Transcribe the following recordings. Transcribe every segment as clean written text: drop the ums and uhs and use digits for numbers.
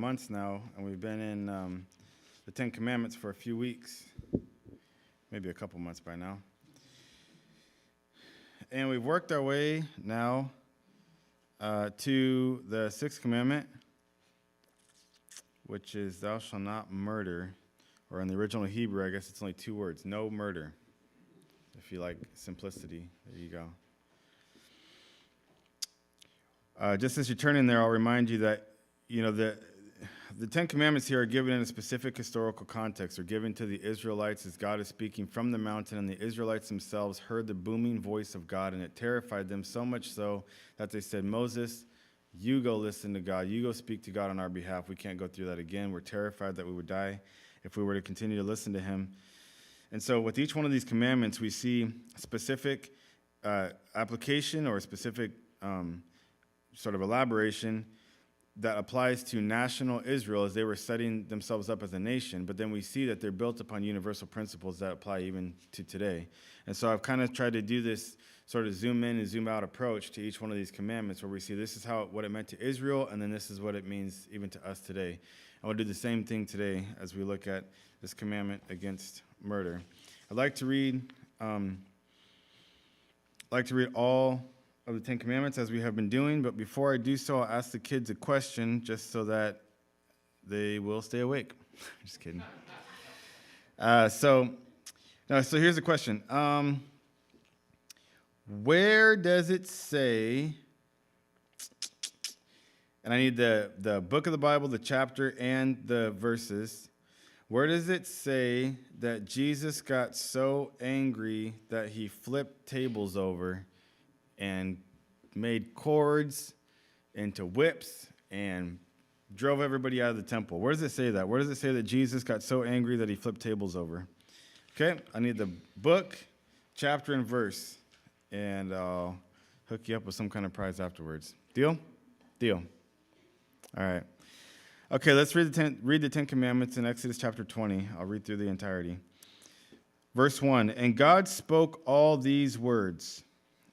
months now, and we've been in the Ten Commandments for a few weeks, maybe a couple months by now. And we've worked our way now to the sixth commandment, which is thou shalt not murder, or in the original Hebrew, I guess it's only 2 words, no murder. If you like simplicity, there you go. Just as you turn in there, I'll remind you that, the Ten Commandments here are given in a specific historical context. They're given to the Israelites as God is speaking from the mountain, and the Israelites themselves heard the booming voice of God, and it terrified them so much so that they said, Moses, you go listen to God. You go speak to God on our behalf. We can't go through that again. We're terrified that we would die if we were to continue to listen to him. And so with each one of these commandments, we see specific application or a specific sort of elaboration that applies to national Israel as they were setting themselves up as a nation. But then we see that they're built upon universal principles that apply even to today. And so I've kind of tried to do this sort of zoom in and zoom out approach to each one of these commandments where we see this is what it meant to Israel, and then this is what it means even to us today. I will do the same thing today as we look at this commandment against murder. I'd like to read all of the Ten Commandments as we have been doing, but before I do so, I'll ask the kids a question just so that they will stay awake. Just kidding. So here's the question. Where does it say, and I need the book of the Bible, the chapter, and the verses. Where does it say that Jesus got so angry that he flipped tables over and made cords into whips and drove everybody out of the temple? Where does it say that? Where does it say that Jesus got so angry that he flipped tables over? Okay, I need the book, chapter, and verse, and I'll hook you up with some kind of prize afterwards. Deal? Deal. All right. Okay, let's read the Ten Commandments in Exodus chapter 20. I'll read through the entirety. Verse 1, and God spoke all these words.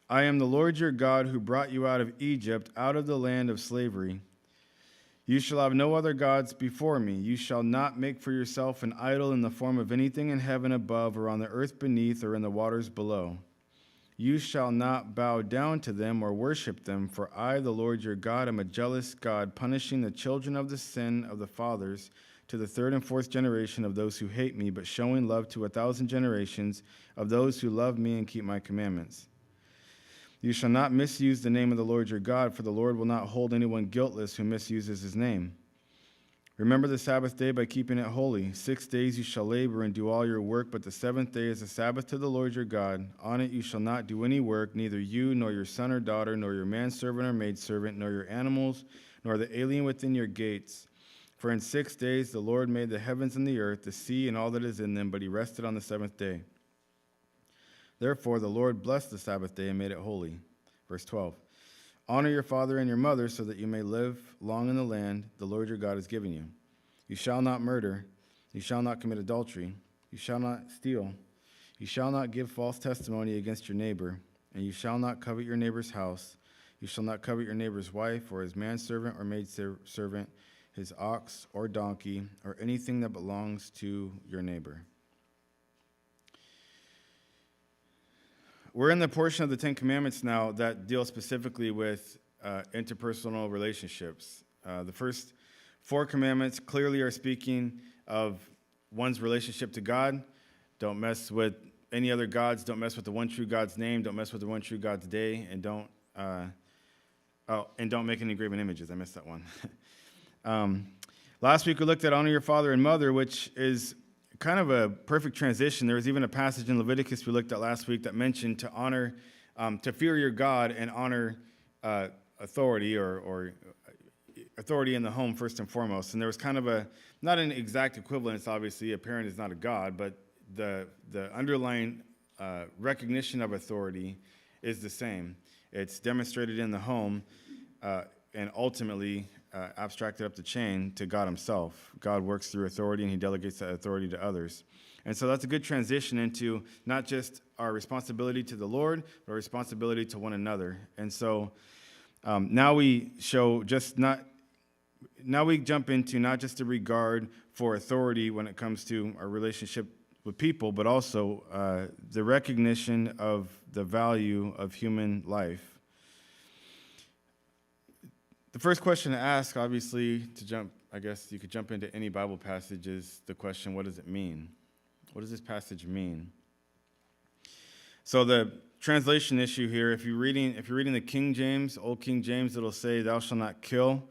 I am the Lord your God who brought you out of Egypt, out of the land of slavery. You shall have no other gods before me. You shall not make for yourself an idol in the form of anything in heaven above or on the earth beneath or in the waters below. You shall not bow down to them or worship them, for I, the Lord your God, am a jealous God, punishing the children of the sin of the fathers to the 3rd and 4th generation of those who hate me, but showing love to 1,000 generations of those who love me and keep my commandments. You shall not misuse the name of the Lord your God, for the Lord will not hold anyone guiltless who misuses his name. Remember the Sabbath day by keeping it holy. 6 days you shall labor and do all your work, but the 7th day is a Sabbath to the Lord your God. On it you shall not do any work, neither you, nor your son or daughter, nor your manservant or maidservant, nor your animals, nor the alien within your gates. For in 6 days the Lord made the heavens and the earth, the sea and all that is in them, but he rested on the 7th day. Therefore the Lord blessed the Sabbath day and made it holy. Verse 12. Honor your father and your mother so that you may live long in the land the Lord your God is giving you. You shall not murder. You shall not commit adultery. You shall not steal. You shall not give false testimony against your neighbor. And you shall not covet your neighbor's house. You shall not covet your neighbor's wife or his manservant or maidservant, his ox or donkey, or anything that belongs to your neighbor. We're in the portion of the Ten Commandments now that deals specifically with interpersonal relationships. The first 4 commandments clearly are speaking of one's relationship to God. Don't mess with any other gods. Don't mess with the one true God's name. Don't mess with the one true God's day. And don't make any graven images. I missed that one. Last week we looked at honor your father and mother, which is kind of a perfect transition. There was even a passage in Leviticus we looked at last week that mentioned to honor, to fear your God and honor authority or authority in the home first and foremost. And there was kind of not an exact equivalence, obviously. A parent is not a god, but the underlying recognition of authority is the same. It's demonstrated in the home and ultimately abstracted up the chain to God himself. God works through authority, and he delegates that authority to others. And so that's a good transition into not just our responsibility to the Lord, but our responsibility to one another. And so now we show just not now we jump into not just the regard for authority when it comes to our relationship with people, but also the recognition of the value of human life. The first question to ask, obviously, I guess you could jump into any Bible passage, is the question, what does it mean? What does this passage mean? So the translation issue here, if you're reading the King James, Old King James, it'll say, thou shalt not kill.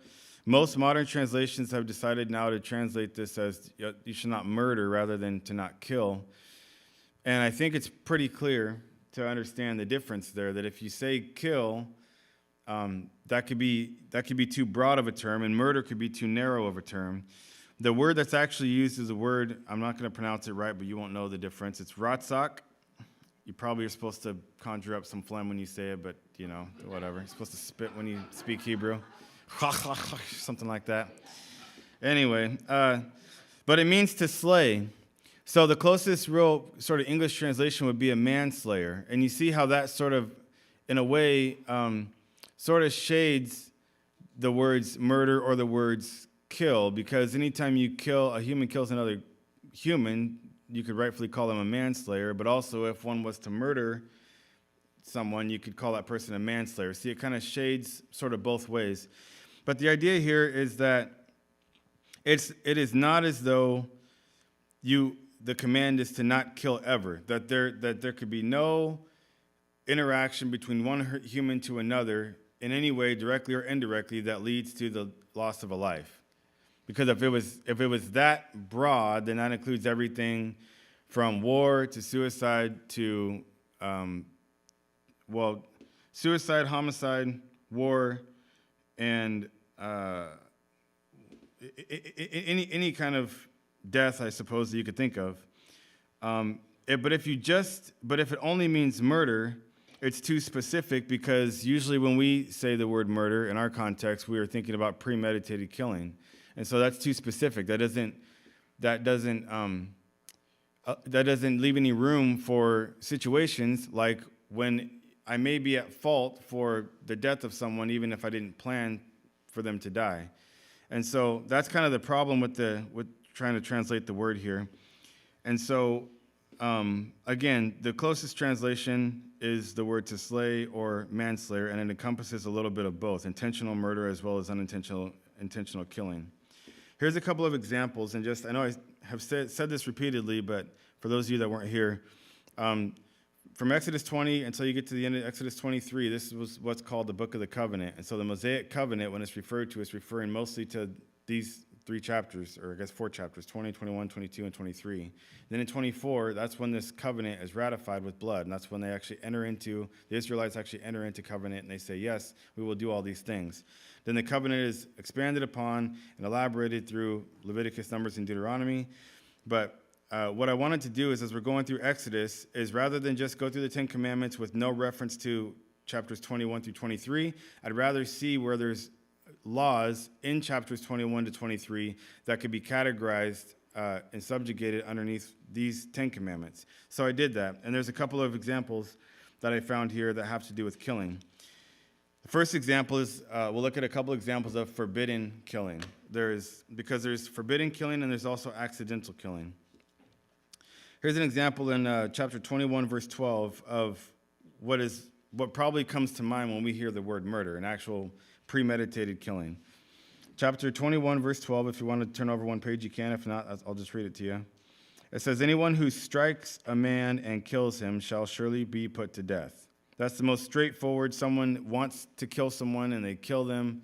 Most modern translations have decided now to translate this as you should not murder rather than to not kill. And I think it's pretty clear to understand the difference there, that if you say kill, that could be too broad of a term, and murder could be too narrow of a term. The word that's actually used is a word, I'm not going to pronounce it right, but you won't know the difference. It's ratzak. You probably are supposed to conjure up some phlegm when you say it, but, whatever. You're supposed to spit when you speak Hebrew. Something like that. Anyway, but it means to slay. So the closest real sort of English translation would be a manslayer. And you see how that sort of, in a way, sort of shades the words murder or the words kill, because anytime a human kills another human, you could rightfully call them a manslayer, but also if one was to murder someone, you could call that person a manslayer. See, it kind of shades sort of both ways. But the idea here is that it is not as though the command is to not kill ever, that there could be no interaction between one human to another in any way, directly or indirectly, that leads to the loss of a life. Because if it was that broad, then that includes everything from war to suicide to suicide, homicide, war, and any kind of death, I suppose, that you could think of. But if it only means murder, it's too specific, because usually when we say the word murder in our context, we are thinking about premeditated killing, and so that's too specific. That doesn't leave any room for situations like when I may be at fault for the death of someone, even if I didn't plan for them to die. And so that's kind of the problem with trying to translate the word here. And so, again, the closest translation is the word to slay or manslayer, and it encompasses a little bit of both, intentional murder as well as intentional killing. Here's a couple of examples, and I know I have said this repeatedly, but for those of you that weren't here, from Exodus 20 until you get to the end of Exodus 23, this was what's called the Book of the Covenant. And so the Mosaic Covenant, when it's referred to, it's referring mostly to these 3 chapters, or I guess 4 chapters, 20, 21, 22, and 23. Then in 24, that's when this covenant is ratified with blood, and that's when the Israelites actually enter into covenant, and they say, yes, we will do all these things. Then the covenant is expanded upon and elaborated through Leviticus, Numbers, and Deuteronomy. But what I wanted to do is, as we're going through Exodus, is rather than just go through the 10 Commandments with no reference to chapters 21 through 23, I'd rather see where there's laws in chapters 21 to 23 that could be categorized and subjugated underneath these 10 Commandments. So I did that, and there's a couple of examples that I found here that have to do with killing. The first example is, we'll look at a couple examples of forbidden killing. Because there's forbidden killing and there's also accidental killing. Here's an example in chapter 21, verse 12, of what probably comes to mind when we hear the word murder, an actual premeditated killing. Chapter 21, verse 12, if you want to turn over one page, you can. If not, I'll just read it to you. It says, anyone who strikes a man and kills him shall surely be put to death. That's the most straightforward. Someone wants to kill someone, and they kill them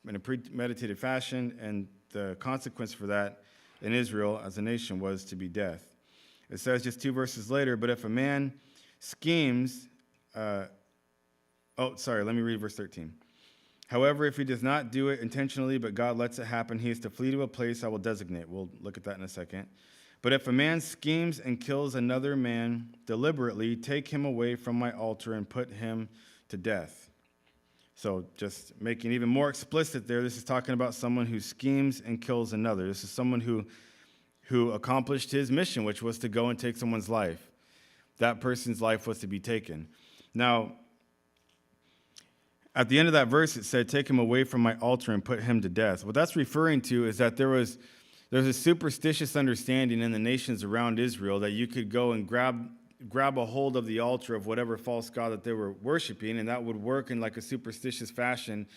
in a premeditated fashion, and the consequence for that in Israel as a nation was to be death. It says just 2 verses later, but if a man schemes, let me read verse 13. However, if he does not do it intentionally, but God lets it happen, he is to flee to a place I will designate. We'll look at that in a second. But if a man schemes and kills another man deliberately, take him away from my altar and put him to death. So just making even more explicit there, this is talking about someone who schemes and kills another. This is someone who accomplished his mission, which was to go and take someone's life. That person's life was to be taken. Now, At the end of that verse, it said, take him away from my altar and put him to death. What that's referring to is that there's a superstitious understanding in the nations around Israel that you could go and grab a hold of the altar of whatever false god that they were worshiping, and that would work in like a superstitious fashion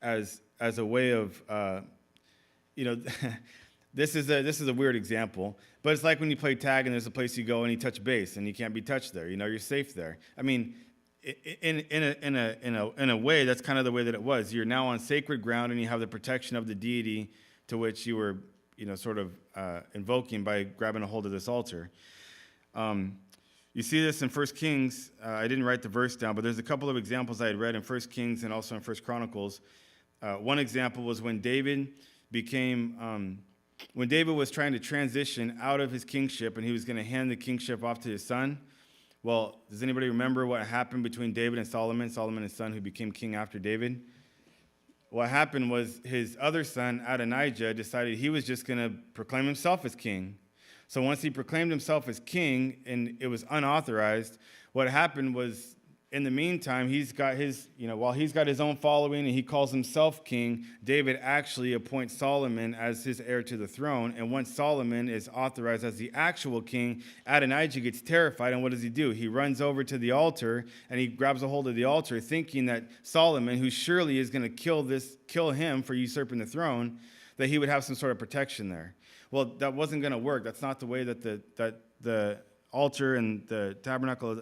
as a way of, this is a weird example, but it's like when you play tag and there's a place you go and you touch base and you can't be touched there. You're safe there. I mean, in a way, that's kind of the way that it was. You're now on sacred ground and you have the protection of the deity to which you were, sort of invoking by grabbing a hold of this altar. You see this in 1 Kings. I didn't write the verse down, but there's a couple of examples I had read in 1 Kings and also in 1 Chronicles. One example was when David was trying to transition out of his kingship and he was going to hand the kingship off to his son. Well, does anybody remember what happened between David and Solomon his son, who became king after David? What happened was his other son, Adonijah, decided he was just going to proclaim himself as king. So once he proclaimed himself as king and it was unauthorized, what happened was, in the meantime, he's got his, while he's got his own following and he calls himself king, David actually appoints Solomon as his heir to the throne. And once Solomon is authorized as the actual king, Adonijah gets terrified. And what does he do? He runs over to the altar and he grabs a hold of the altar, thinking that Solomon, who surely is going to kill him for usurping the throne, that he would have some sort of protection there. Well, that wasn't going to work. That's not the way that the altar and the tabernacle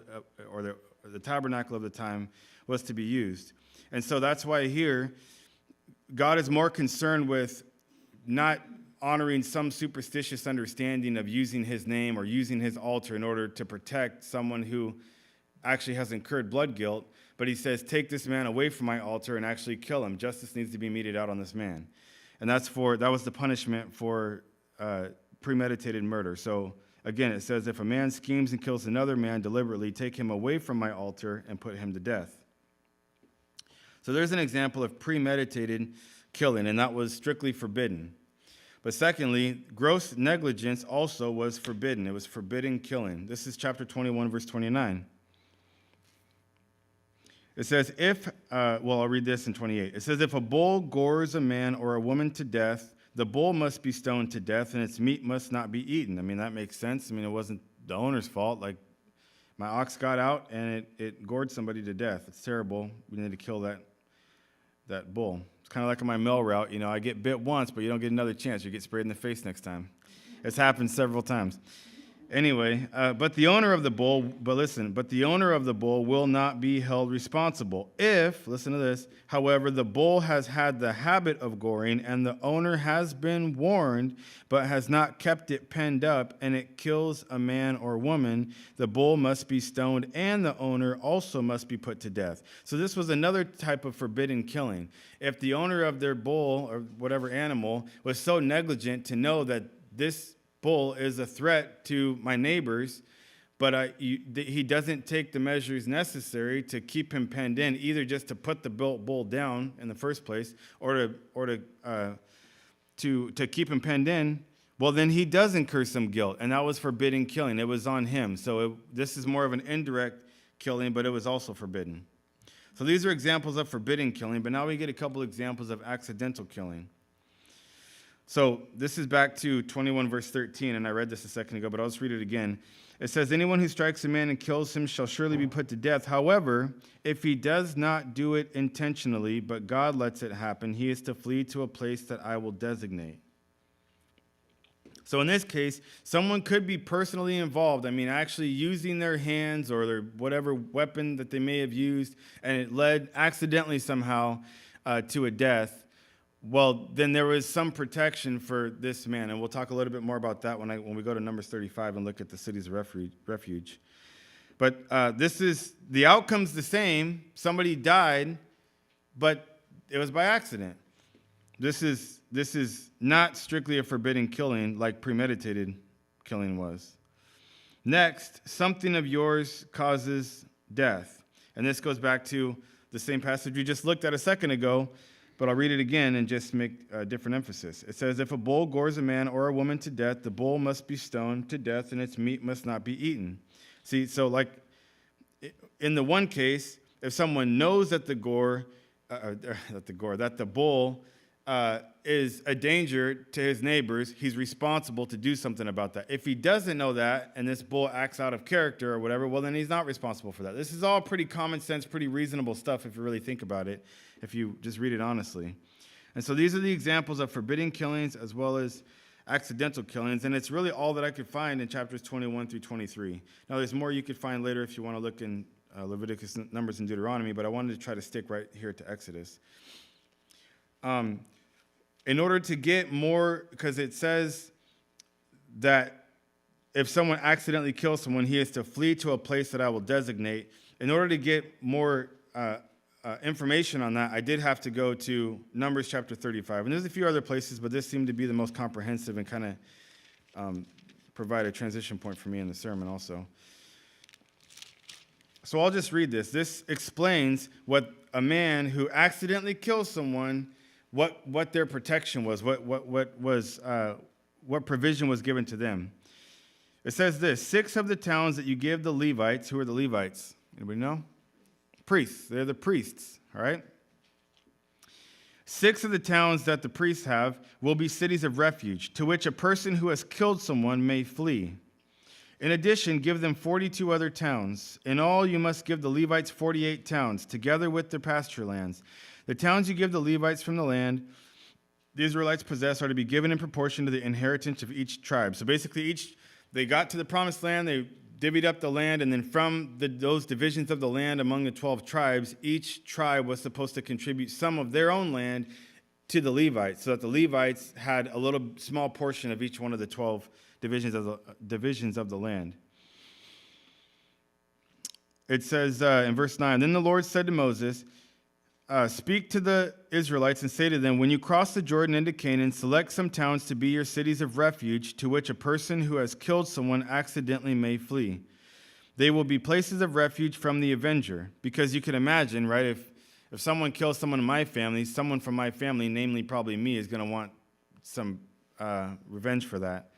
the tabernacle of the time was to be used. And so that's why here, God is more concerned with not honoring some superstitious understanding of using his name or using his altar in order to protect someone who actually has incurred blood guilt, but he says, take this man away from my altar and actually kill him. Justice needs to be meted out on this man. And that was the punishment for premeditated murder. So again, it says, if a man schemes and kills another man deliberately, take him away from my altar and put him to death. So there's an example of premeditated killing, and that was strictly forbidden. But secondly, gross negligence also was forbidden. It was forbidden killing. This is chapter 21, verse 29. It says, I'll read this in 28. It says, if a bull gores a man or a woman to death, the bull must be stoned to death, and its meat must not be eaten. I mean, that makes sense. I mean, it wasn't the owner's fault. Like, my ox got out, and it gored somebody to death. It's terrible. We need to kill that bull. It's kind of like on my mill route. I get bit once, but you don't get another chance. You get sprayed in the face next time. It's happened several times. Anyway, but the owner of the bull will not be held responsible if, listen to this, however, the bull has had the habit of goring and the owner has been warned but has not kept it penned up and it kills a man or woman, the bull must be stoned and the owner also must be put to death. So this was another type of forbidden killing. If the owner of their bull or whatever animal was so negligent to know that this bull is a threat to my neighbors, but he doesn't take the measures necessary to keep him penned in, either just to put the bull down in the first place, or to keep him penned in. Well, then he does incur some guilt, and that was forbidden killing. It was on him. So this is more of an indirect killing, but it was also forbidden. So these are examples of forbidden killing, but now we get a couple examples of accidental killing. So this is back to 21 verse 13, and I read this a second ago, but I'll just read it again. It says, anyone who strikes a man and kills him shall surely be put to death. However, if he does not do it intentionally, but God lets it happen, he is to flee to a place that I will designate. So in this case, someone could be personally involved. I mean, actually using their hands or their whatever weapon that they may have used, and it led accidentally somehow to a death. Well, then there was some protection for this man, and we'll talk a little bit more about that when we go to Numbers 35 and look at the city's refuge. But the outcome's the same. Somebody died, but it was by accident. This is not strictly a forbidden killing like premeditated killing was. Next, something of yours causes death. And this goes back to the same passage we just looked at a second ago, but I'll read it again and just make a different emphasis. It says, if a bull gores a man or a woman to death, the bull must be stoned to death and its meat must not be eaten. See, so like in the one case, if someone knows that the gore that the bull is a danger to his neighbors, he's responsible to do something about that. If he doesn't know that, and this bull acts out of character or whatever, well, then he's not responsible for that. This is all pretty common sense, pretty reasonable stuff if you really think about it, if you just read it honestly. And so these are the examples of forbidden killings as well as accidental killings, and it's really all that I could find in chapters 21 through 23. Now, there's more you could find later if you want to look in Leviticus, Numbers, and Deuteronomy, but I wanted to try to stick right here to Exodus. In order to get more, because it says that if someone accidentally kills someone, he is to flee to a place that I will designate. In order to get more information on that, I did have to go to Numbers chapter 35. And there's a few other places, but this seemed to be the most comprehensive and kind of provide a transition point for me in the sermon also. So I'll just read this. This explains what a man who accidentally kills someone, what their protection was, what provision was given to them. It says this: 6 of the towns that you give the Levites. Who are the Levites? Anybody know? Priests. They're the priests, all right? 6 of the towns that the priests have will be cities of refuge, to which a person who has killed someone may flee. In addition, give them 42 other towns. In all, you must give the Levites 48 towns, together with their pasture lands. The towns you give the Levites from the land the Israelites possess are to be given in proportion to the inheritance of each tribe. So basically, they got to the promised land, they divvied up the land, and then from those divisions of the land among the 12 tribes, each tribe was supposed to contribute some of their own land to the Levites, so that the Levites had a little small portion of each one of the 12 divisions of the land. It says in verse 9, Then the Lord said to Moses, Speak to the Israelites and say to them, when you cross the Jordan into Canaan, select some towns to be your cities of refuge, to which a person who has killed someone accidentally may flee. They will be places of refuge from the avenger. Because you can imagine, right, if someone kills someone in my family, someone from my family, namely probably me, is going to want some revenge for that.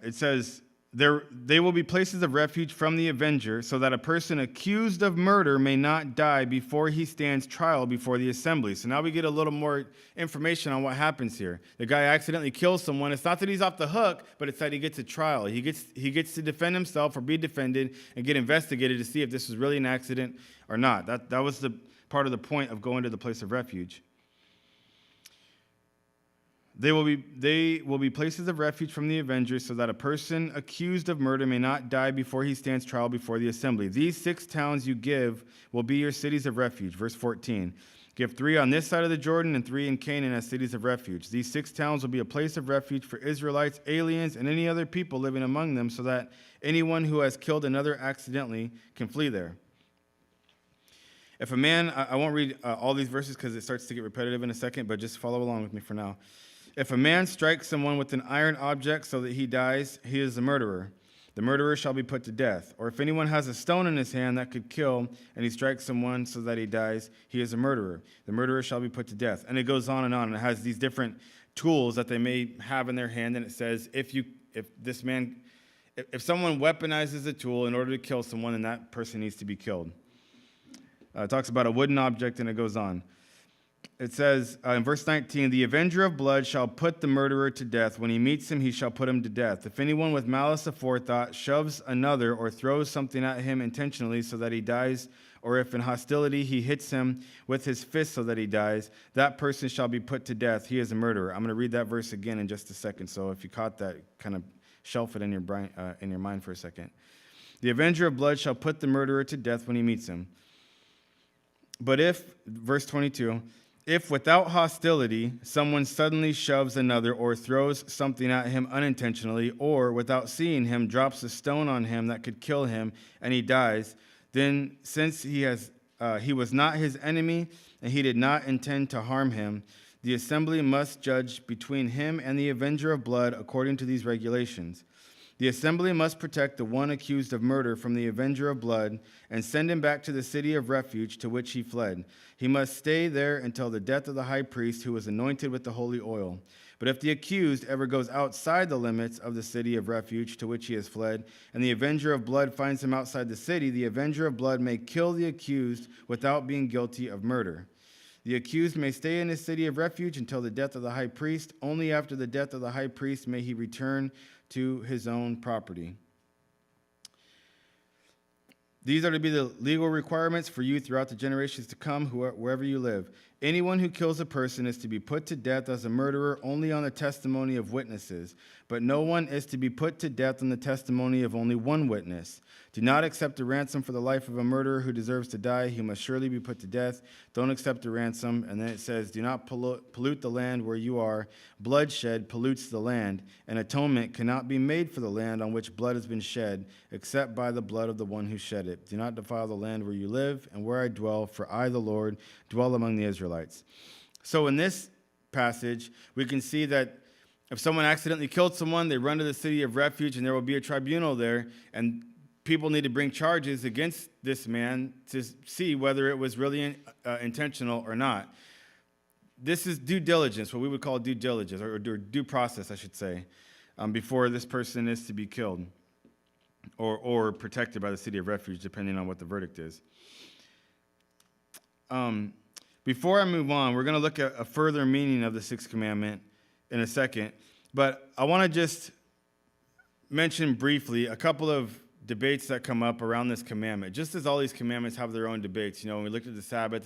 It says, they will be places of refuge from the avenger, so that a person accused of murder may not die before he stands trial before the assembly. So now we get a little more information on what happens here. The guy accidentally kills someone. It's not that he's off the hook, but it's that he gets a trial. He gets to defend himself or be defended and get investigated to see if this was really an accident or not. That was the part of the point of going to the place of refuge. They will be places of refuge from the avenger, so that a person accused of murder may not die before he stands trial before the assembly. These 6 towns you give will be your cities of refuge. Verse 14. Give 3 on this side of the Jordan and 3 in Canaan as cities of refuge. These 6 towns will be a place of refuge for Israelites, aliens, and any other people living among them, so that anyone who has killed another accidentally can flee there. If a man, I won't read all these verses because it starts to get repetitive in a second, but just follow along with me for now. If a man strikes someone with an iron object so that he dies, he is a murderer. The murderer shall be put to death. Or if anyone has a stone in his hand that could kill, and he strikes someone so that he dies, he is a murderer. The murderer shall be put to death. And it goes on, and it has these different tools that they may have in their hand, and it says, if someone weaponizes a tool in order to kill someone, then that person needs to be killed. It talks about a wooden object, and it goes on. It says in verse 19, the avenger of blood shall put the murderer to death. When he meets him, he shall put him to death. If anyone with malice aforethought shoves another or throws something at him intentionally so that he dies, or if in hostility he hits him with his fist so that he dies, that person shall be put to death. He is a murderer. I'm going to read that verse again in just a second. So if you caught that, kind of shelf it in your mind for a second. The avenger of blood shall put the murderer to death when he meets him. But if, verse 22, if without hostility someone suddenly shoves another or throws something at him unintentionally, or without seeing him drops a stone on him that could kill him and he dies, then since he was not his enemy and he did not intend to harm him, the assembly must judge between him and the avenger of blood according to these regulations. The assembly must protect the one accused of murder from the avenger of blood and send him back to the city of refuge to which he fled. He must stay there until the death of the high priest who was anointed with the holy oil. But if the accused ever goes outside the limits of the city of refuge to which he has fled, and the avenger of blood finds him outside the city, the avenger of blood may kill the accused without being guilty of murder. The accused may stay in his city of refuge until the death of the high priest. Only after the death of the high priest may he return to his own property. These are to be the legal requirements for you throughout the generations to come, wherever you live. Anyone who kills a person is to be put to death as a murderer only on the testimony of witnesses, but no one is to be put to death on the testimony of only one witness. Do not accept a ransom for the life of a murderer who deserves to die. He must surely be put to death. Don't accept a ransom. And then it says, do not pollute the land where you are. Bloodshed pollutes the land, and atonement cannot be made for the land on which blood has been shed, except by the blood of the one who shed it. Do not defile the land where you live and where I dwell, for I, the Lord, dwell among the Israelites. So in this passage, we can see that if someone accidentally killed someone, they run to the city of refuge, and there will be a tribunal there, and people need to bring charges against this man to see whether it was really intentional or not. This is due diligence, what we would call due diligence, or due process, I should say, before this person is to be killed or protected by the city of refuge, depending on what the verdict is. Before I move on, we're going to look at a further meaning of the sixth commandment in a second, but I want to just mention briefly a couple of debates that come up around this commandment. Just as all these commandments have their own debates, when we looked at the Sabbath,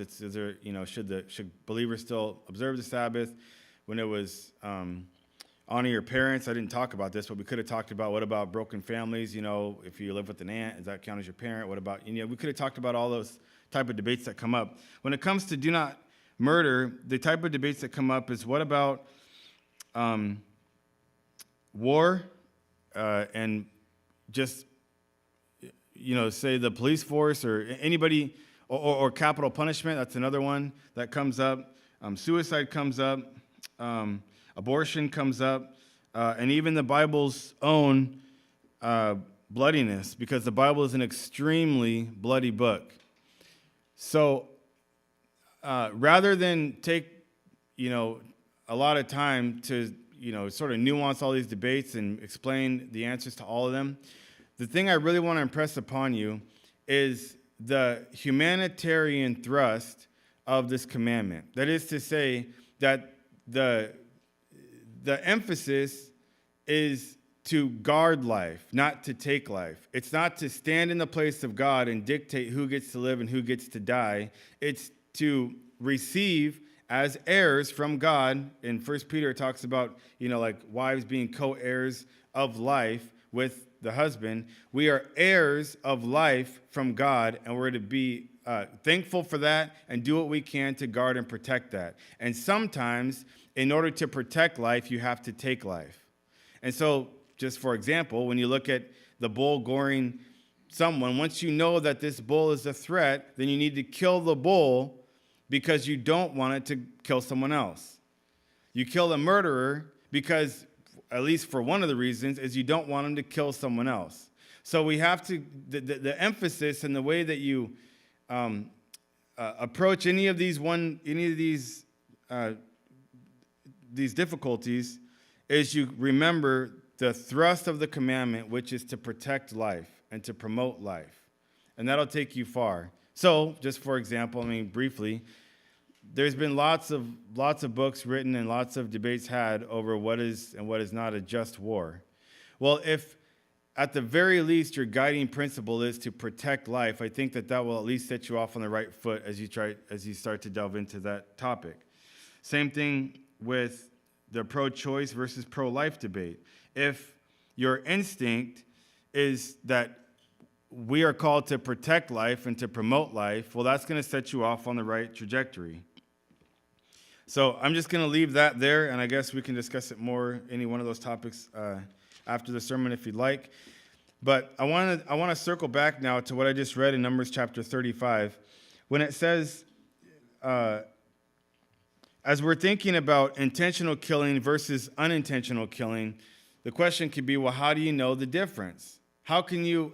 should believers still observe the Sabbath? When it was honor your parents, I didn't talk about this, but we could have talked about what about broken families? If you live with an aunt, does that count as your parent? What about we could have talked about all those type of debates that come up. When it comes to do not murder, the type of debates that come up is what about war and just say the police force or anybody, or capital punishment. That's another one that comes up. Suicide comes up. Abortion comes up. And even the Bible's own bloodiness, because the Bible is an extremely bloody book. So rather than take, a lot of time to, sort of nuance all these debates and explain the answers to all of them, the thing I really want to impress upon you is the humanitarian thrust of this commandment. That is to say that the emphasis is to guard life, not to take life. It's not to stand in the place of God and dictate who gets to live and who gets to die. It's to receive as heirs from God. In 1 Peter, it talks about, like wives being co-heirs of life with the husband. We are heirs of life from God, and we're to be thankful for that and do what we can to guard and protect that. And sometimes, in order to protect life, you have to take life. And so, just for example, when you look at the bull goring someone, once you know that this bull is a threat, then you need to kill the bull because you don't want it to kill someone else. You kill a murderer because, at least for one of the reasons, is you don't want him to kill someone else. So we have to, the emphasis and the way that you approach any of these difficulties is you remember the thrust of the commandment, which is to protect life and to promote life. And that'll take you far. So, just for example, briefly, there's been lots of books written and lots of debates had over what is and what is not a just war. Well, if at the very least your guiding principle is to protect life, I think that will at least set you off on the right foot as you start to delve into that topic. Same thing with the pro-choice versus pro-life debate. If your instinct is that we are called to protect life and to promote life, well, that's going to set you off on the right trajectory. So I'm just going to leave that there, and I guess we can discuss it more, any one of those topics, after the sermon if you'd like. But I want to circle back now to what I just read in Numbers chapter 35, when it says, as we're thinking about intentional killing versus unintentional killing, the question could be, well, how do you know the difference? How can you,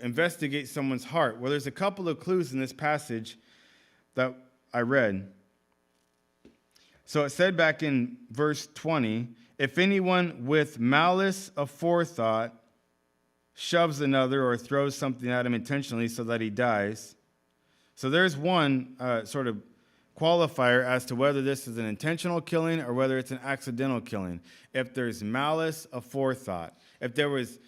investigate someone's heart? Well, there's a couple of clues in this passage that I read. So it said back in verse 20, if anyone with malice aforethought shoves another or throws something at him intentionally so that he dies. So there's one sort of qualifier as to whether this is an intentional killing or whether it's an accidental killing. If there's malice aforethought, if there was,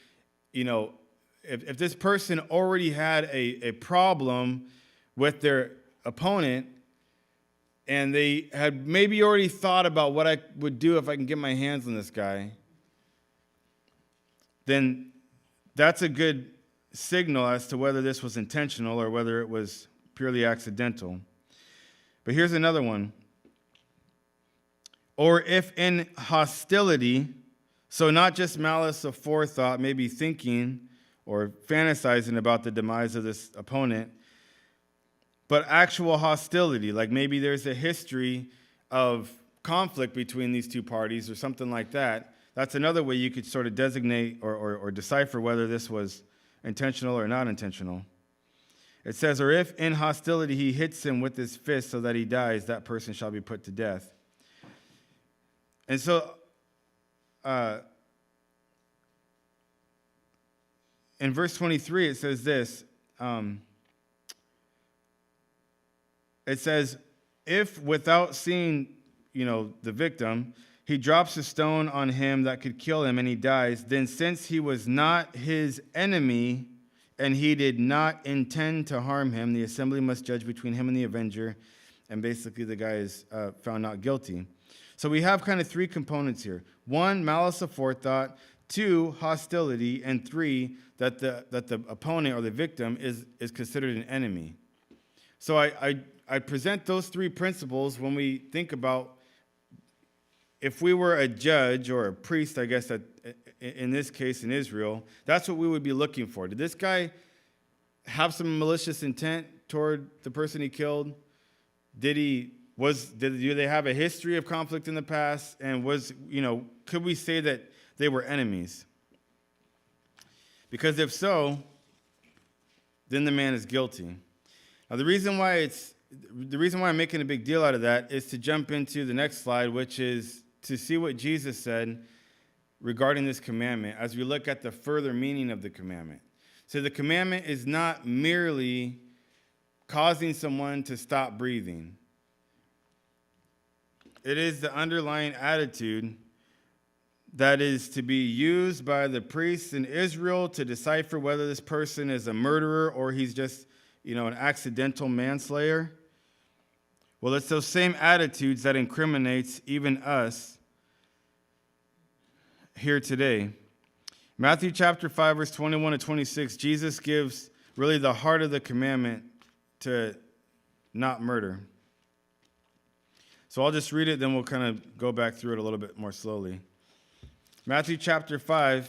if this person already had a problem with their opponent, and they had maybe already thought about what I would do if I can get my hands on this guy, then that's a good signal as to whether this was intentional or whether it was purely accidental. But here's another one. Or if in hostility, so not just malice aforethought, maybe thinking or fantasizing about the demise of this opponent, but actual hostility, like maybe there's a history of conflict between these two parties or something like that. That's another way you could sort of designate or decipher whether this was intentional or not intentional. It says, or if in hostility he hits him with his fist so that he dies, that person shall be put to death. And so, in verse 23, it says this. It says, if without seeing, the victim, he drops a stone on him that could kill him and he dies, then since he was not his enemy and he did not intend to harm him, the assembly must judge between him and the avenger, and basically the guy is found not guilty. So we have kind of three components here. One, malice aforethought. Two, hostility. And three, that the opponent or the victim is considered an enemy. So I present those three principles when we think about if we were a judge or a priest, I guess, in this case in Israel, that's what we would be looking for. Did this guy have some malicious intent toward the person he killed? Do they have a history of conflict in the past? And could we say that they were enemies? Because if so, then the man is guilty. Now, the reason why I'm making a big deal out of that is to jump into the next slide, which is to see what Jesus said regarding this commandment as we look at the further meaning of the commandment. So the commandment is not merely causing someone to stop breathing. It is the underlying attitude that is to be used by the priests in Israel to decipher whether this person is a murderer or he's just, an accidental manslayer. Well, it's those same attitudes that incriminates even us here today. Matthew chapter 5, verse 21 to 26, Jesus gives really the heart of the commandment to not murder. So I'll just read it, then we'll kind of go back through it a little bit more slowly. Matthew chapter 5,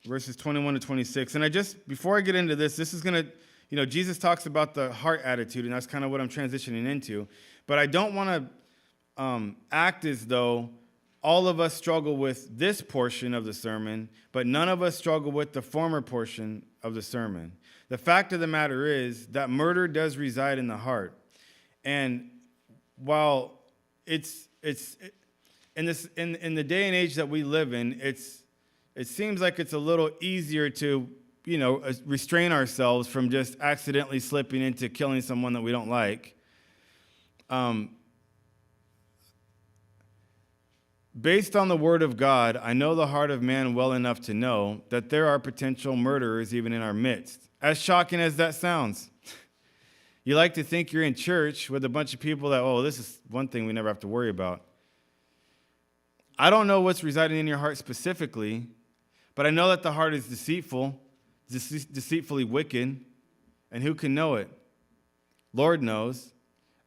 verses 21 to 26. And before I get into this is going to, Jesus talks about the heart attitude, and that's kind of what I'm transitioning into. But I don't want to act as though all of us struggle with this portion of the sermon, but none of us struggle with the former portion of the sermon. The fact of the matter is that murder does reside in the heart. And while it's in the day and age that we live in, it seems like it's a little easier to restrain ourselves from just accidentally slipping into killing someone that we don't like. Based on the word of God, I know the heart of man well enough to know that there are potential murderers even in our midst. As shocking as that sounds. You like to think you're in church with a bunch of people that, this is one thing we never have to worry about. I don't know what's residing in your heart specifically, but I know that the heart is deceitful, deceitfully wicked, and who can know it? Lord knows.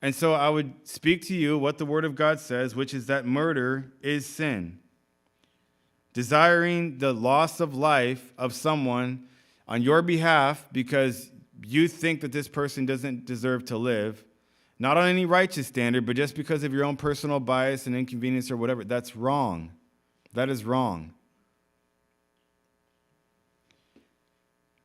And so I would speak to you what the Word of God says, which is that murder is sin. Desiring the loss of life of someone on your behalf because you think that this person doesn't deserve to live, not on any righteous standard, but just because of your own personal bias and inconvenience or whatever, that's wrong. That is wrong.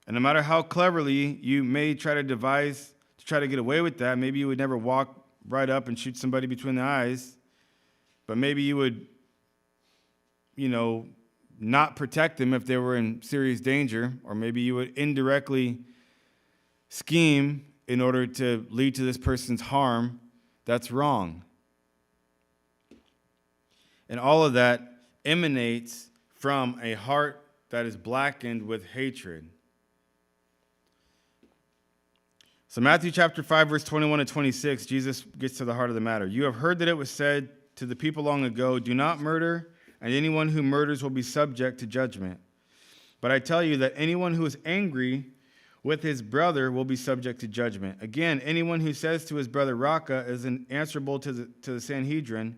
And no matter how cleverly you may try to devise to try to get away with that, maybe you would never walk right up and shoot somebody between the eyes, but maybe you would, not protect them if they were in serious danger, or maybe you would indirectly scheme in order to lead to this person's harm. That's wrong. And all of that emanates from a heart that is blackened with hatred. So Matthew chapter 5, verse 21 and 26, Jesus gets to the heart of the matter. You have heard that it was said to the people long ago, do not murder, and anyone who murders will be subject to judgment. But I tell you that anyone who is angry with his brother will be subject to judgment. Again, anyone who says to his brother, Raka, is answerable to the Sanhedrin,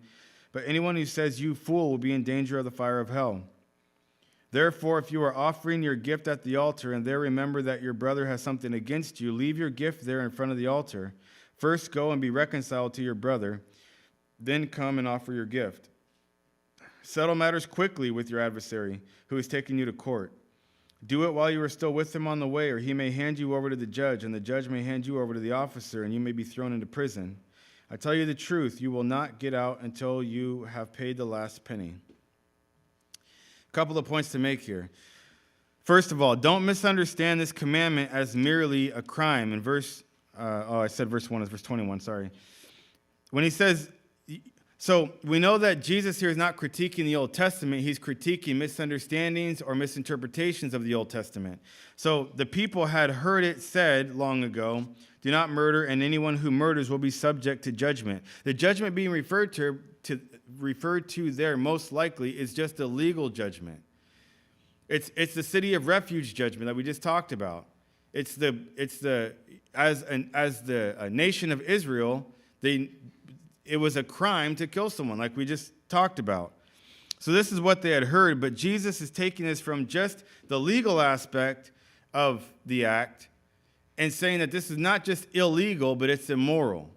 but anyone who says, you fool, will be in danger of the fire of hell. Therefore, if you are offering your gift at the altar and there remember that your brother has something against you, leave your gift there in front of the altar. First go and be reconciled to your brother, then come and offer your gift. Settle matters quickly with your adversary who is taking you to court. Do it while you are still with him on the way, or he may hand you over to the judge, and the judge may hand you over to the officer, and you may be thrown into prison. I tell you the truth, you will not get out until you have paid the last penny. A couple of points to make here. First of all, don't misunderstand this commandment as merely a crime. In verse 1, it's verse 21, sorry. When he says, so we know that Jesus here is not critiquing the Old Testament, he's critiquing misunderstandings or misinterpretations of the Old Testament. So the people had heard it said long ago, do not murder, and anyone who murders will be subject to judgment. The judgment being referred to there most likely is just a legal judgment. It's the city of refuge judgment that we just talked about. As the nation of Israel, it was a crime to kill someone, like we just talked about. So this is what they had heard, but Jesus is taking this from just the legal aspect of the act and saying that this is not just illegal, but it's immoral.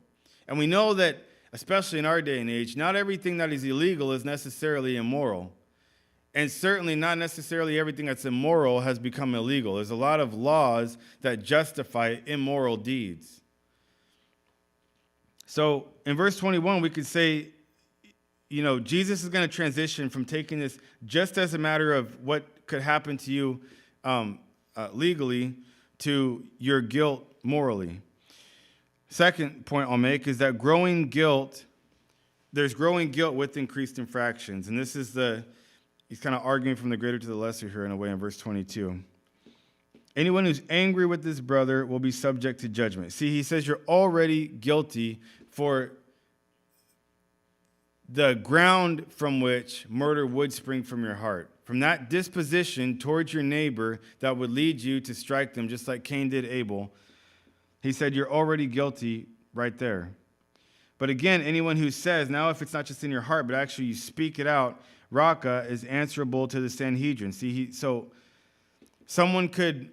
And we know that, especially in our day and age, not everything that is illegal is necessarily immoral. And certainly not necessarily everything that's immoral has become illegal. There's a lot of laws that justify immoral deeds. So in verse 21, we could say, Jesus is going to transition from taking this just as a matter of what could happen to you legally to your guilt morally. Second point I'll make is that there's growing guilt with increased infractions. And this is he's kind of arguing from the greater to the lesser here in a way in verse 22. Anyone who's angry with his brother will be subject to judgment. See, he says you're already guilty for the ground from which murder would spring from your heart. From that disposition towards your neighbor that would lead you to strike them, just like Cain did Abel. He said you're already guilty right there. But again, anyone who says, now if it's not just in your heart, but actually you speak it out, Raka is answerable to the Sanhedrin. See, so someone could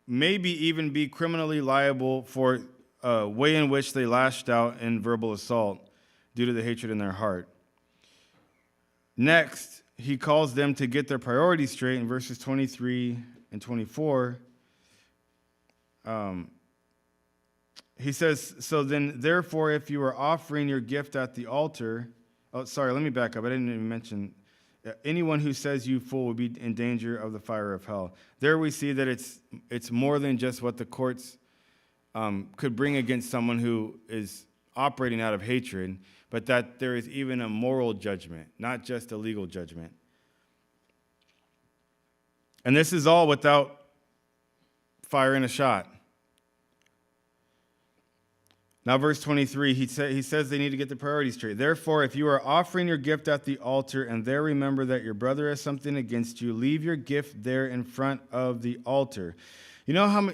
maybe even be criminally liable for a way in which they lashed out in verbal assault due to the hatred in their heart. Next, he calls them to get their priorities straight in verses 23 and 24. He says, so then, therefore, if you are offering your gift at the altar, let me back up. I didn't even mention, anyone who says you fool will be in danger of the fire of hell. There we see that it's more than just what the courts could bring against someone who is operating out of hatred, but that there is even a moral judgment, not just a legal judgment. And this is all without firing a shot. Now, verse 23, he says they need to get the priorities straight. Therefore, if you are offering your gift at the altar and there remember that your brother has something against you, leave your gift there in front of the altar. You know how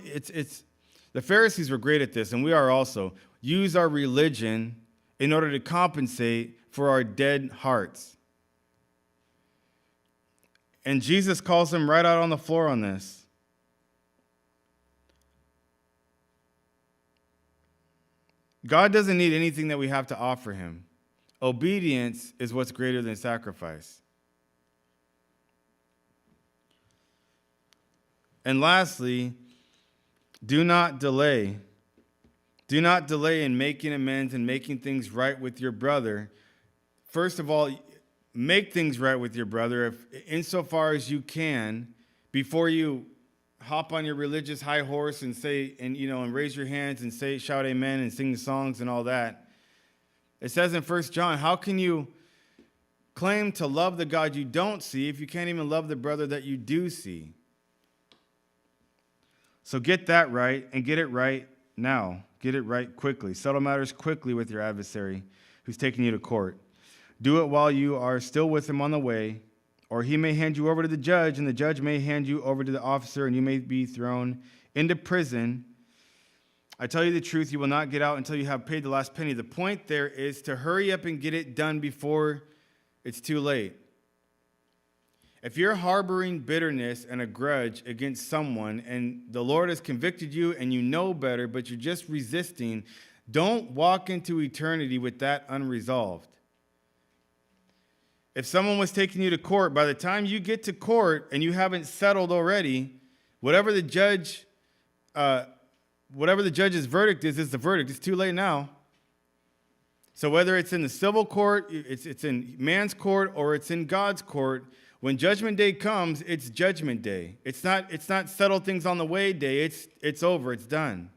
the Pharisees were great at this, and we are also. Use our religion in order to compensate for our dead hearts. And Jesus calls them right out on the floor on this. God doesn't need anything that we have to offer him. Obedience is what's greater than sacrifice. And lastly, do not delay. Do not delay in making amends and making things right with your brother. First of all, make things right with your brother insofar as you can before you hop on your religious high horse and say, and raise your hands and say, shout amen and sing songs and all that. It says in 1 John, how can you claim to love the God you don't see if you can't even love the brother that you do see? So get that right and get it right now. Get it right quickly. Settle matters quickly with your adversary who's taking you to court. Do it while you are still with him on the way, or he may hand you over to the judge, and the judge may hand you over to the officer, and you may be thrown into prison. I tell you the truth, you will not get out until you have paid the last penny. The point there is to hurry up and get it done before it's too late. If you're harboring bitterness and a grudge against someone, and the Lord has convicted you and you know better, but you're just resisting, don't walk into eternity with that unresolved. If someone was taking you to court, by the time you get to court and you haven't settled already, whatever the judge's verdict is the verdict. It's too late now. So whether it's in the civil court, it's in man's court, or it's in God's court, when judgment day comes, it's judgment day. It's not settle things on the way day. It's over. It's done.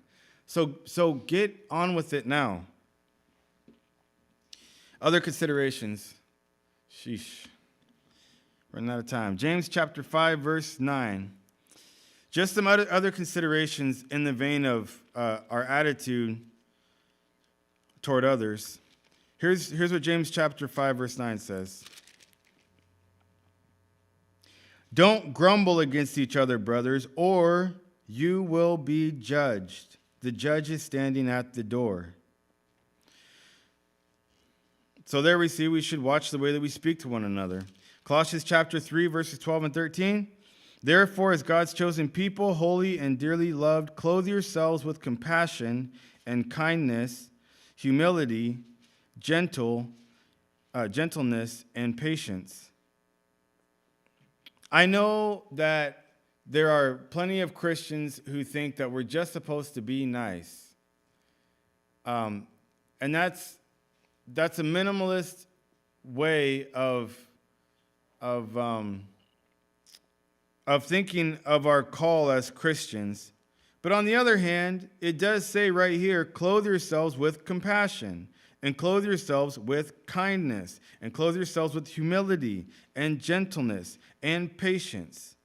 So get on with it now. Other considerations. Sheesh. Running out of time. James chapter 5, verse 9. Just some other considerations in the vein of our attitude toward others. Here's what James chapter 5, verse 9 says. Don't grumble against each other, brothers, or you will be judged. The judge is standing at the door. So there we see we should watch the way that we speak to one another. Colossians chapter 3, verses 12 and 13. Therefore, as God's chosen people, holy and dearly loved, clothe yourselves with compassion and kindness, humility, gentleness, and patience. I know that there are plenty of Christians who think that we're just supposed to be nice. And that's a minimalist way of thinking of our call as Christians. But on the other hand, it does say right here, clothe yourselves with compassion, and clothe yourselves with kindness, and clothe yourselves with humility and gentleness and patience.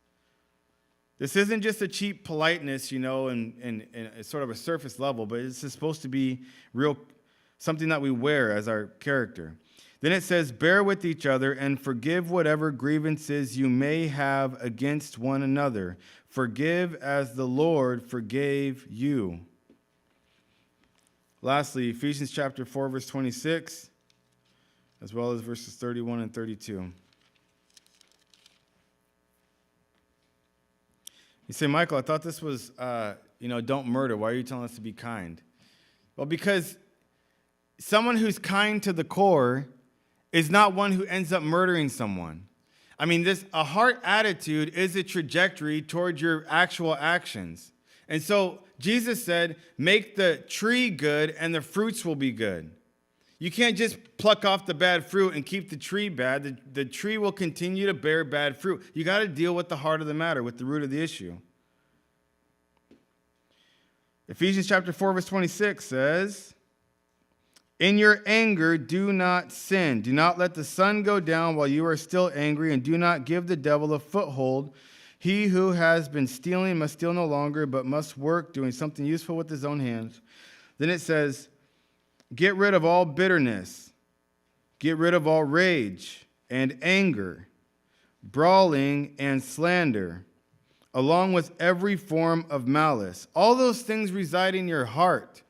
This isn't just a cheap politeness, and sort of a surface level, but it's supposed to be real, something that we wear as our character. Then it says, bear with each other and forgive whatever grievances you may have against one another. Forgive as the Lord forgave you. Lastly, Ephesians chapter 4, verse 26, as well as verses 31 and 32. You say, Michael, I thought this was, don't murder. Why are you telling us to be kind? Well, because someone who's kind to the core is not one who ends up murdering someone. I mean, a heart attitude is a trajectory toward your actual actions. And so Jesus said, make the tree good and the fruits will be good. You can't just pluck off the bad fruit and keep the tree bad. The tree will continue to bear bad fruit. You got to deal with the heart of the matter, with the root of the issue. Ephesians chapter 4, verse 26 says, in your anger, do not sin. Do not let the sun go down while you are still angry, and do not give the devil a foothold. He who has been stealing must steal no longer, but must work, doing something useful with his own hands. Then it says, get rid of all bitterness. Get rid of all rage and anger, brawling and slander, along with every form of malice. All those things reside in your heart.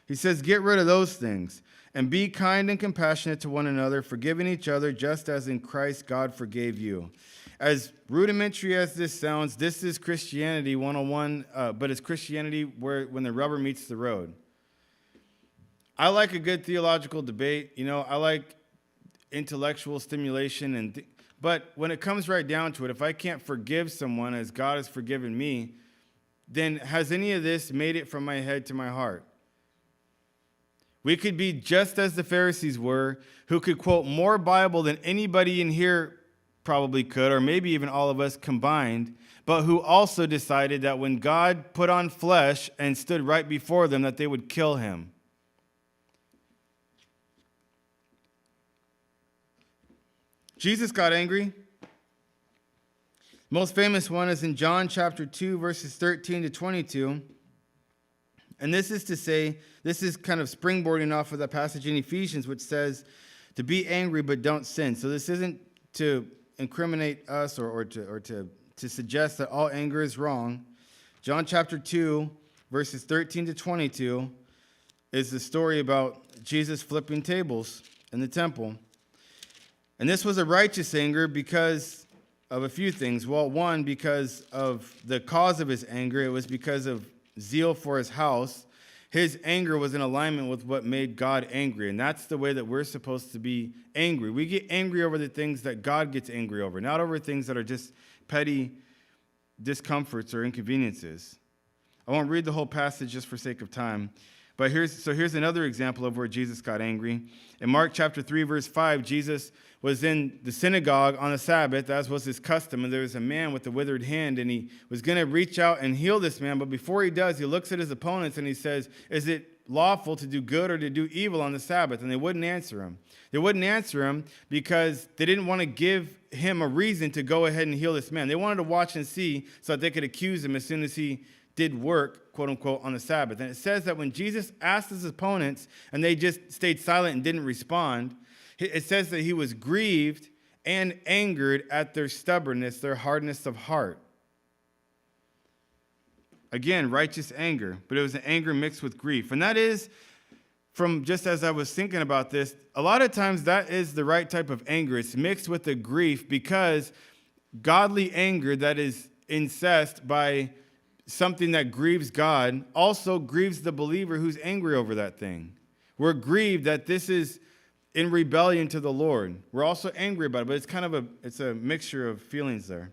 He says, get rid of those things. And be kind and compassionate to one another, forgiving each other, just as in Christ God forgave you. As rudimentary as this sounds, this is Christianity 101, but it's Christianity when the rubber meets the road. I like a good theological debate. I like intellectual stimulation, But when it comes right down to it, if I can't forgive someone as God has forgiven me, then has any of this made it from my head to my heart? We could be just as the Pharisees were, who could quote more Bible than anybody in here probably could, or maybe even all of us combined, but who also decided that when God put on flesh and stood right before them, that they would kill him. Jesus got angry. Most famous one is in John chapter 2, verses 13 to 22. And this is to say, this is kind of springboarding off of that passage in Ephesians, which says to be angry but don't sin. So this isn't to incriminate us or to suggest that all anger is wrong. John chapter 2, verses 13 to 22 is the story about Jesus flipping tables in the temple. And this was a righteous anger because of a few things. Well, one, because of the cause of his anger. It was because of zeal for his house. His anger was in alignment with what made God angry. And that's the way that we're supposed to be angry. We get angry over the things that God gets angry over, not over things that are just petty discomforts or inconveniences. I won't read the whole passage just for sake of time. But here's another example of where Jesus got angry. In Mark chapter 3, verse 5, Jesus was in the synagogue on the Sabbath, as was his custom, and there was a man with a withered hand, and he was going to reach out and heal this man. But before he does, he looks at his opponents and he says, is it lawful to do good or to do evil on the Sabbath? And they wouldn't answer him. They wouldn't answer him because they didn't want to give him a reason to go ahead and heal this man. They wanted to watch and see so that they could accuse him as soon as he did work, quote unquote, on the Sabbath. And it says that when Jesus asked his opponents and they just stayed silent and didn't respond, it says that he was grieved and angered at their stubbornness, their hardness of heart. Again, righteous anger, but it was an anger mixed with grief. And that is, from just as I was thinking about this, a lot of times that is the right type of anger. It's mixed with the grief because godly anger that is incensed by something that grieves God also grieves the believer who's angry over that thing. We're grieved that this is in rebellion to the Lord. We're also angry about it, but it's kind of a mixture of feelings there.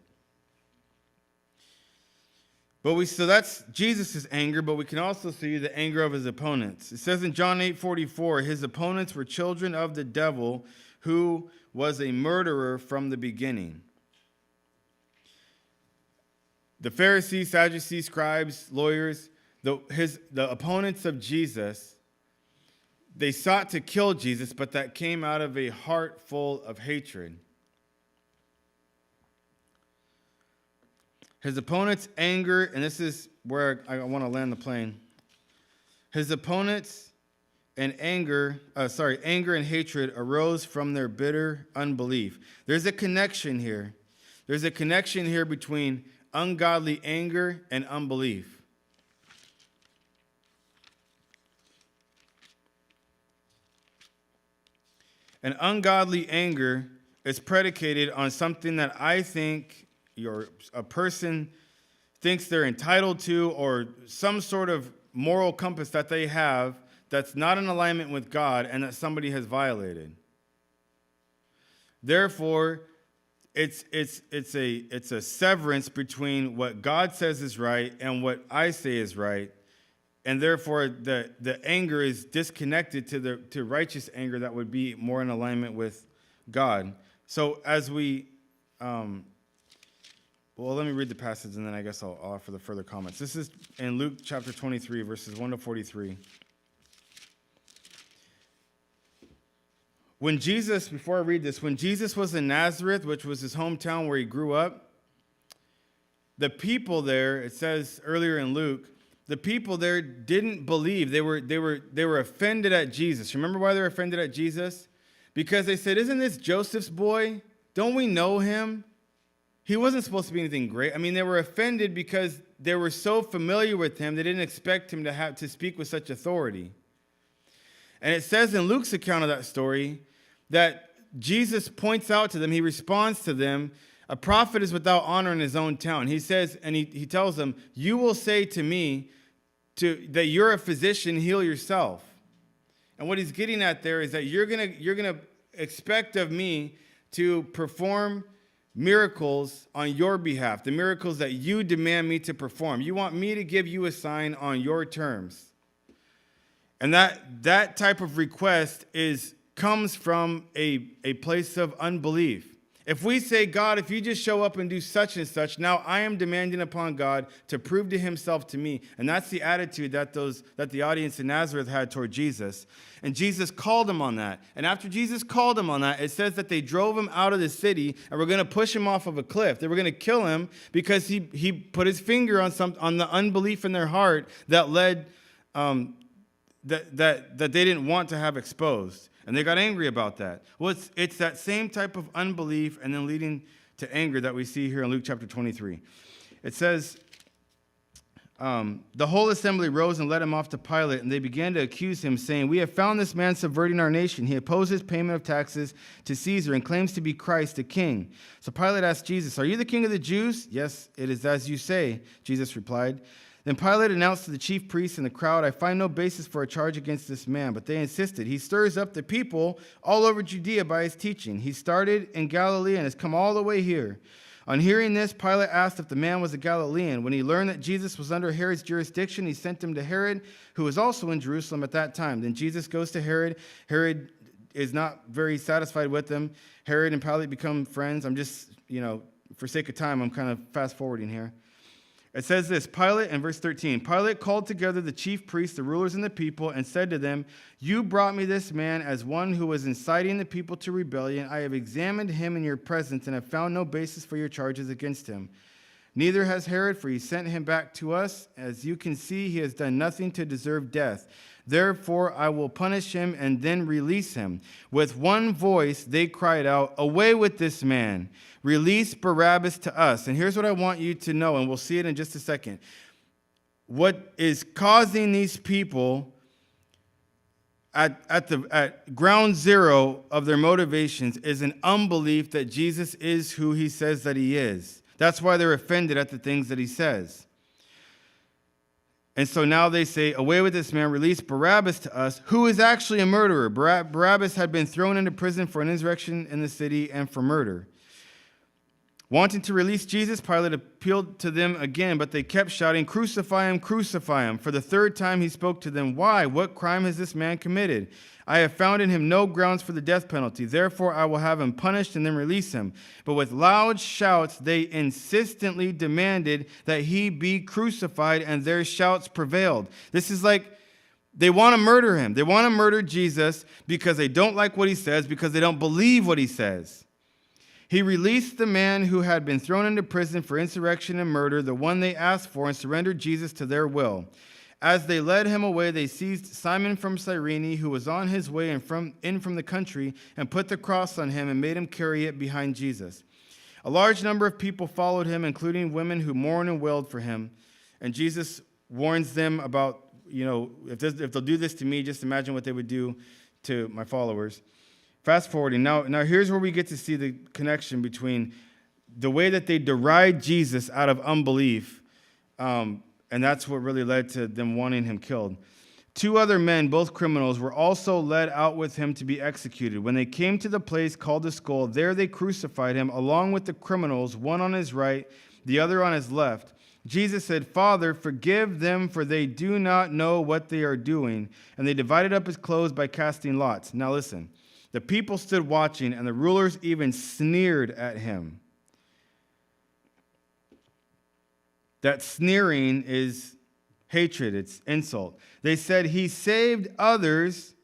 So that's Jesus' anger, but we can also see the anger of his opponents. It says in John 8:44, his opponents were children of the devil, who was a murderer from the beginning. The Pharisees, Sadducees, scribes, lawyers, the opponents of Jesus, they sought to kill Jesus, but that came out of a heart full of hatred. His opponents' anger, and this is where I want to land the plane. His opponents anger and hatred arose from their bitter unbelief. There's a connection here. There's a connection here between ungodly anger and unbelief. An ungodly anger is predicated on something that I think a person thinks they're entitled to, or some sort of moral compass that they have that's not in alignment with God and that somebody has violated. Therefore, it's a severance between what God says is right and what I say is right, and therefore the anger is disconnected to righteous anger that would be more in alignment with God. So as we, let me read the passage and then I guess I'll offer the further comments. This is in Luke chapter 23, verses 1 to 43. Before I read this, when Jesus was in Nazareth, which was his hometown where he grew up, the people there, it says earlier in Luke, the people there didn't believe. They were offended at Jesus. Remember why they were offended at Jesus? Because they said, "Isn't this Joseph's boy? Don't we know him? He wasn't supposed to be anything great." I mean, they were offended because they were so familiar with him, they didn't expect him to speak with such authority. And it says in Luke's account of that story that Jesus points out to them, he responds to them, a prophet is without honor in his own town. He says, and he tells them, "You will say to me that you're a physician, heal yourself." And what he's getting at there is that you're gonna expect of me to perform miracles on your behalf, the miracles that you demand me to perform. You want me to give you a sign on your terms. And that type of request comes from a place of unbelief. If we say, God, if you just show up and do such and such, now I am demanding upon God to prove to himself to me. And that's the attitude that the audience in Nazareth had toward Jesus. And Jesus called him on that. And after Jesus called him on that, it says that they drove him out of the city and were going to push him off of a cliff. They were going to kill him because he put his finger on the unbelief in their heart that led that they didn't want to have exposed. And they got angry about that. Well, it's that same type of unbelief and then leading to anger that we see here in Luke chapter 23. It says, the whole assembly rose and led him off to Pilate, and they began to accuse him, saying, we have found this man subverting our nation. He opposes payment of taxes to Caesar and claims to be Christ, the king. So Pilate asked Jesus, are you the king of the Jews? Yes, it is as you say, Jesus replied. Then Pilate announced to the chief priests and the crowd, I find no basis for a charge against this man. But they insisted. He stirs up the people all over Judea by his teaching. He started in Galilee and has come all the way here. On hearing this, Pilate asked if the man was a Galilean. When he learned that Jesus was under Herod's jurisdiction, he sent him to Herod, who was also in Jerusalem at that time. Then Jesus goes to Herod. Herod is not very satisfied with him. Herod and Pilate become friends. I'm just, for sake of time, I'm kind of fast forwarding here. It says this, Pilate, in verse 13, Pilate called together the chief priests, the rulers, and the people, and said to them, you brought me this man as one who was inciting the people to rebellion. I have examined him in your presence and have found no basis for your charges against him. Neither has Herod, for he sent him back to us. As you can see, he has done nothing to deserve death. Therefore, I will punish him and then release him. With one voice, they cried out, away with this man. Release Barabbas to us. And here's what I want you to know, and we'll see it in just a second. What is causing these people at ground zero of their motivations is an unbelief that Jesus is who he says that he is. That's why they're offended at the things that he says. And so now they say, away with this man, release Barabbas to us, who is actually a murderer. Barabbas had been thrown into prison for an insurrection in the city and for murder. Wanting to release Jesus, Pilate appealed to them again, but they kept shouting, crucify him, crucify him. For the third time he spoke to them, why? What crime has this man committed? I have found in him no grounds for the death penalty. Therefore, I will have him punished and then release him. But with loud shouts, they insistently demanded that he be crucified, and their shouts prevailed. This is like they want to murder him. They want to murder Jesus because they don't like what he says, because they don't believe what he says. He released the man who had been thrown into prison for insurrection and murder, the one they asked for, and surrendered Jesus to their will. As they led him away, they seized Simon from Cyrene, who was on his way in from the country, and put the cross on him and made him carry it behind Jesus. A large number of people followed him, including women who mourned and wailed for him. And Jesus warns them about, if they'll do this to me, just imagine what they would do to my followers. Fast forwarding. Now here's where we get to see the connection between the way that they deride Jesus out of unbelief, and that's what really led to them wanting him killed. Two other men, both criminals, were also led out with him to be executed. When they came to the place called the Skull, there they crucified him along with the criminals, one on his right, the other on his left. Jesus said, Father, forgive them, for they do not know what they are doing. And they divided up his clothes by casting lots. Now listen. The people stood watching, and the rulers even sneered at him. That sneering is hatred, it's insult. They said, he saved others,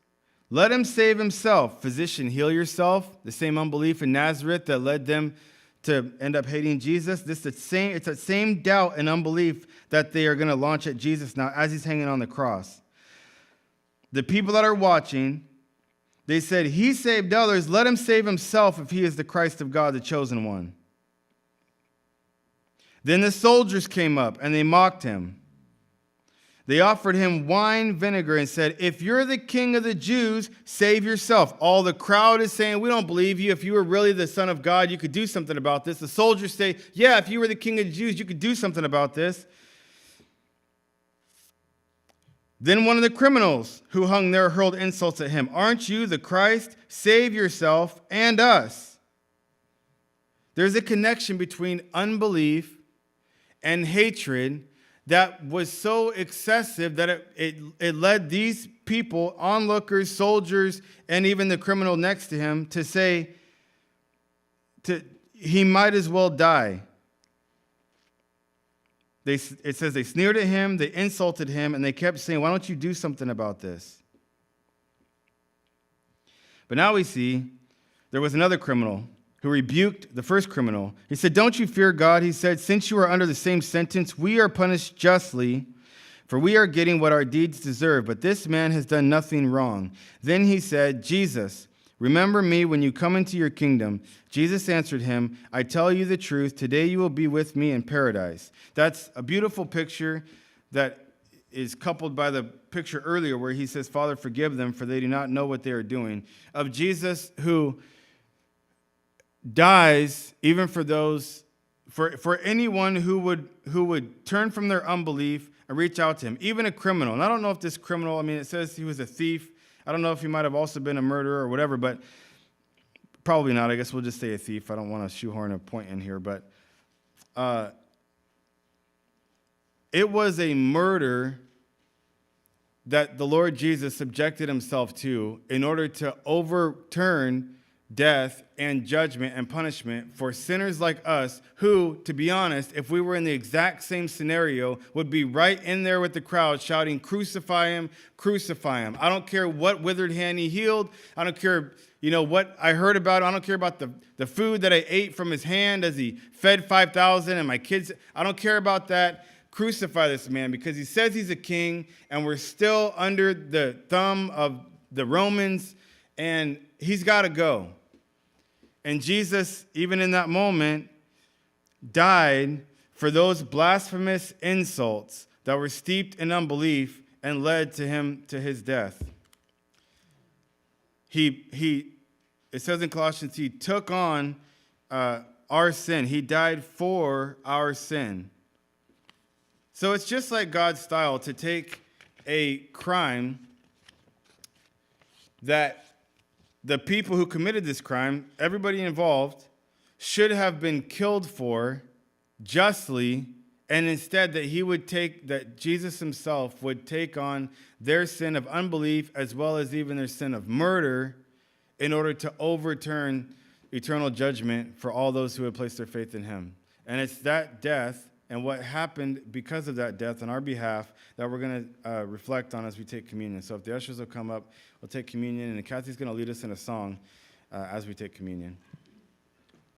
let him save himself. Physician, heal yourself. The same unbelief in Nazareth that led them to end up hating Jesus. It's the same doubt and unbelief that they are going to launch at Jesus now as he's hanging on the cross. The people that are watching, they said, he saved others, let him save himself if he is the Christ of God, the chosen one. Then the soldiers came up and they mocked him. They offered him wine vinegar and said, if you're the king of the Jews, save yourself. All the crowd is saying, we don't believe you. If you were really the Son of God, you could do something about this. The soldiers say, yeah, if you were the king of the Jews, you could do something about this. Then one of the criminals who hung there hurled insults at him. Aren't you the Christ? Save yourself and us. There's a connection between unbelief and hatred that was so excessive that it led these people, onlookers, soldiers, and even the criminal next to him to say he might as well die. It says they sneered at him, they insulted him, and they kept saying, why don't you do something about this? But now we see there was another criminal who rebuked the first criminal. He said, don't you fear God? He said, since you are under the same sentence, we are punished justly, for we are getting what our deeds deserve, but this man has done nothing wrong. Then he said, Jesus, remember me when you come into your kingdom. Jesus answered him, I tell you the truth, today you will be with me in paradise. That's a beautiful picture that is coupled by the picture earlier where he says, Father, forgive them, for they do not know what they are doing. Of Jesus who dies even for those, for anyone who would turn from their unbelief and reach out to him, even a criminal. And I don't know if this criminal, it says he was a thief. I don't know if he might have also been a murderer or whatever, but probably not. I guess we'll just say a thief. I don't want to shoehorn a point in here, but it was a murder that the Lord Jesus subjected himself to in order to overturn death and judgment and punishment for sinners like us who, to be honest, if we were in the exact same scenario, would be right in there with the crowd shouting, crucify him, crucify him. I don't care what withered hand he healed. I don't care, what I heard about him. I don't care about the food that I ate from his hand as he fed 5,000 and my kids. I don't care about that. Crucify this man because he says he's a king and we're still under the thumb of the Romans and he's got to go. And Jesus, even in that moment, died for those blasphemous insults that were steeped in unbelief and led to his death. It says in Colossians, he took on our sin. He died for our sin. So it's just like God's style to take a crime that the people who committed this crime, everybody involved, should have been killed for justly, and instead that Jesus himself would take on their sin of unbelief as well as even their sin of murder in order to overturn eternal judgment for all those who had placed their faith in him. And it's that death and what happened because of that death on our behalf that we're going to reflect on as we take communion. So if the ushers will come up, we'll take communion, and Kathy's going to lead us in a song as we take communion.